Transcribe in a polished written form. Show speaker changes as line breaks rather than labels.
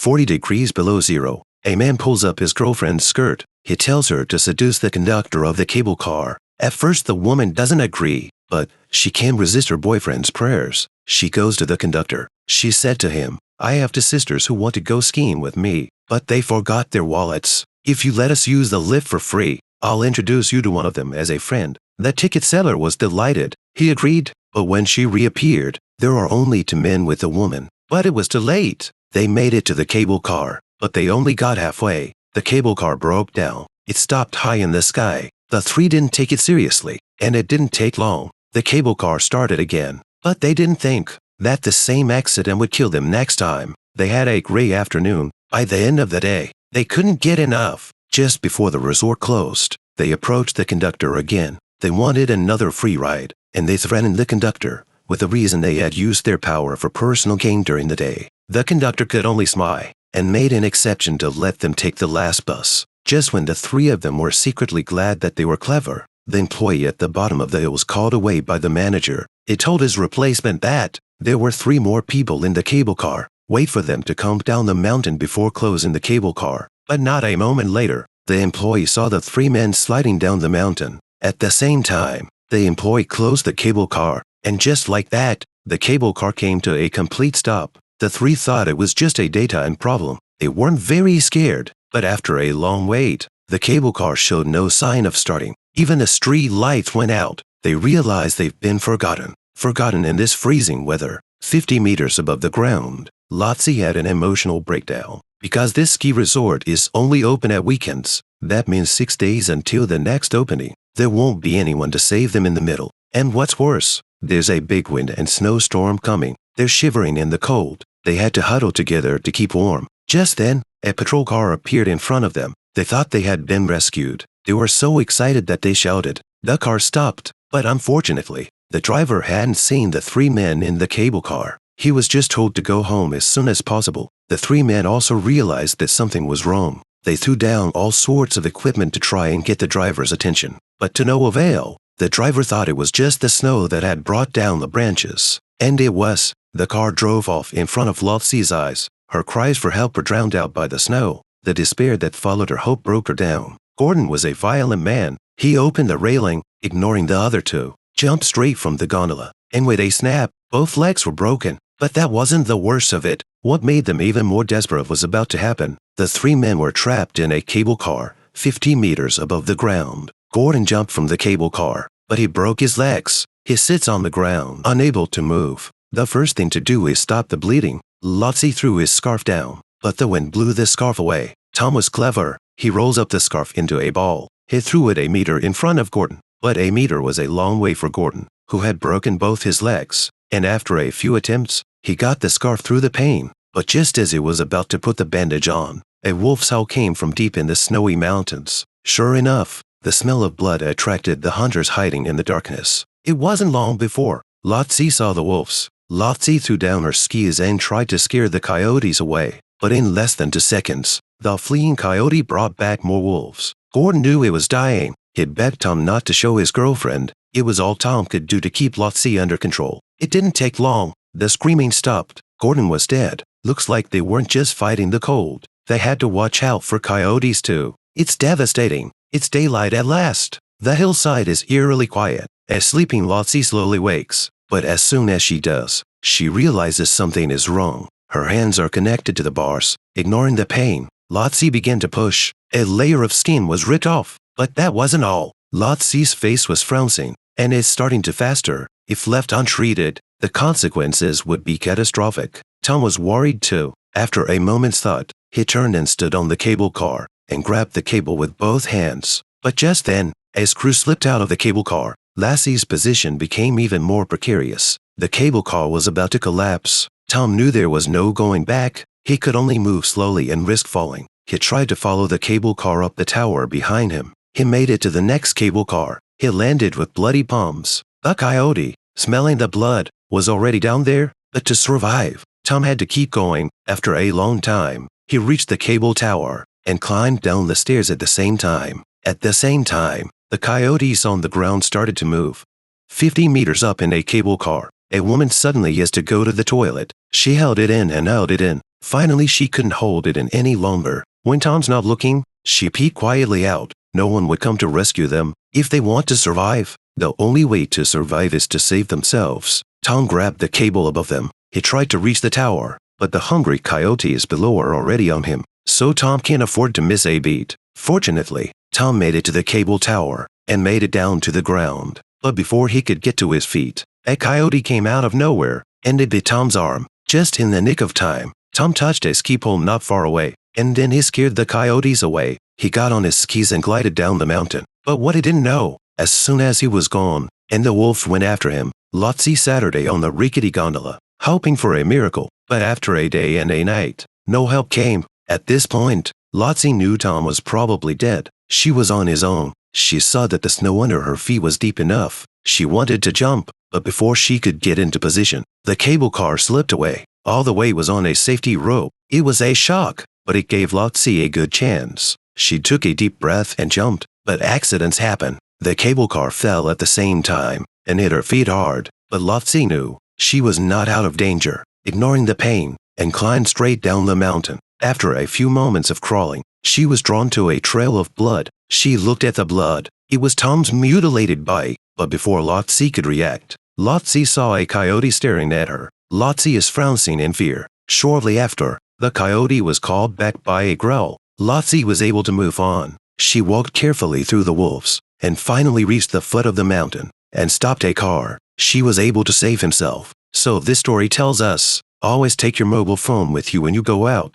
40 degrees below zero. A man pulls up his girlfriend's skirt. He tells her to seduce the conductor of the cable car. At first the woman doesn't agree, but she can't resist her boyfriend's prayers. She goes to the conductor. She said to him, "I have two sisters who want to go skiing with me, but they forgot their wallets. If you let us use the lift for free, I'll introduce you to one of them as a friend." The ticket seller was delighted. He agreed, but when she reappeared, there are only two men with the woman. But it was too late. They made it to the cable car, but they only got halfway. The cable car broke down. It stopped high in the sky. The three didn't take it seriously, and it didn't take long. The cable car started again, but they didn't think that the same accident would kill them next time. They had a great afternoon. By the end of the day, they couldn't get enough. Just before the resort closed, they approached the conductor again. They wanted another free ride, and they threatened the conductor with the reason they had used their power for personal gain during the day. The conductor could only smile and made an exception to let them take the last bus. Just when the three of them were secretly glad that they were clever, the employee at the bottom of the hill was called away by the manager. He told his replacement that there were three more people in the cable car. Wait for them to come down the mountain before closing the cable car. But not a moment later, the employee saw the three men sliding down the mountain. At the same time, the employee closed the cable car, and just like that, the cable car came to a complete stop. The three thought it was just a daytime problem. They weren't very scared, but after a long wait, the cable car showed no sign of starting. Even the street lights went out. They realized they've been forgotten in this freezing weather. 50 meters above the ground, Lotzi had an emotional breakdown. Because this ski resort is only open at weekends, that means 6 days until the next opening. There won't be anyone to save them in the middle. And what's worse, there's a big wind and snowstorm coming. They're shivering in the cold. They had to huddle together to keep warm. Just then, a patrol car appeared in front of them. They thought they had been rescued. They were so excited that they shouted. The car stopped, but unfortunately, the driver hadn't seen the three men in the cable car. He was just told to go home as soon as possible. The three men also realized that something was wrong. They threw down all sorts of equipment to try and get the driver's attention, but to no avail. The driver thought it was just the snow that had brought down the branches. And it was. The car drove off in front of Lotzi's eyes. Her cries for help were drowned out by the snow. The despair that followed her hope broke her down. Gordon was a violent man. He opened the railing, ignoring the other two, jumped straight from the gondola, and with a snap, both legs were broken. But that wasn't the worst of it. What made them even more desperate was about to happen. The three men were trapped in a cable car, 50 meters above the ground. Gordon jumped from the cable car, but he broke his legs. He sits on the ground, unable to move. The first thing to do is stop the bleeding. Lotzi threw his scarf down, but the wind blew the scarf away. Tom was clever. He rolls up the scarf into a ball. He threw it a meter in front of Gordon, but a meter was a long way for Gordon, who had broken both his legs. And after a few attempts, he got the scarf through the pain. But just as he was about to put the bandage on, a wolf's howl came from deep in the snowy mountains. Sure enough, the smell of blood attracted the hunters hiding in the darkness. It wasn't long before Lotzi saw the wolves. Lotzi threw down her skis and tried to scare the coyotes away. But in less than 2 seconds, the fleeing coyote brought back more wolves. Gordon knew he was dying. He'd begged Tom not to show his girlfriend. It was all Tom could do to keep Lotzi under control. It didn't take long. The screaming stopped. Gordon was dead. Looks like they weren't just fighting the cold. They had to watch out for coyotes too. It's devastating. It's daylight at last. The hillside is eerily quiet as sleeping Lotzi slowly wakes. But as soon as she does, she realizes something is wrong. Her hands are connected to the bars. Ignoring the pain, Lotzi began to push. A layer of skin was ripped off. But that wasn't all. Lotzi's face was frowning, and it's starting to fester. If left untreated, the consequences would be catastrophic. Tom was worried too. After a moment's thought, he turned and stood on the cable car and grabbed the cable with both hands. But just then, a screw slipped out of the cable car. Lassie's position became even more precarious. The cable car was about to collapse. Tom knew there was no going back. He could only move slowly and risk falling. He tried to follow the cable car up the tower behind him. He made it to the next cable car. He landed with bloody palms. The coyote, smelling the blood, was already down there, but to survive, Tom had to keep going. After a long time, he reached the cable tower and climbed down the stairs at the same time. At the same time, the coyotes on the ground started to move. 50 meters up in a cable car, a woman suddenly has to go to the toilet. She held it in and held it in. Finally, she couldn't hold it in any longer. When Tom's not looking, she peeked quietly out. No one would come to rescue them. If they want to survive, the only way to survive is to save themselves. Tom grabbed the cable above them. He tried to reach the tower, but the hungry coyotes below are already on him, so Tom can't afford to miss a beat. Fortunately, Tom made it to the cable tower and made it down to the ground. But before he could get to his feet, a coyote came out of nowhere and it bit Tom's arm. Just in the nick of time, Tom touched a ski pole not far away, and then he scared the coyotes away. He got on his skis and glided down the mountain. But what he didn't know, as soon as he was gone, and the wolves went after him, Lotsie Saturday on the rickety gondola, hoping for a miracle. But after a day and a night, no help came. At this point, Lotsie knew Tom was probably dead. She was on his own. She saw that the snow under her feet was deep enough. She wanted to jump, but before she could get into position, the cable car slipped away. All the way was on a safety rope. It was a shock, but it gave Lotsie a good chance. She took a deep breath and jumped, but accidents happen. The cable car fell at the same time and hit her feet hard, but Lotsie knew she was not out of danger. Ignoring the pain, and climbed straight down the mountain. After a few moments of crawling, she was drawn to a trail of blood. She looked at the blood. It was Tom's mutilated body, but before Lotsie could react, Lotsie saw a coyote staring at her. Lotsie is frowned in fear. Shortly after, the coyote was called back by a growl. Lotsie was able to move on. She walked carefully through the wolves, and finally reached the foot of the mountain, and stopped a car. She was able to save himself. So this story tells us, always take your mobile phone with you when you go out.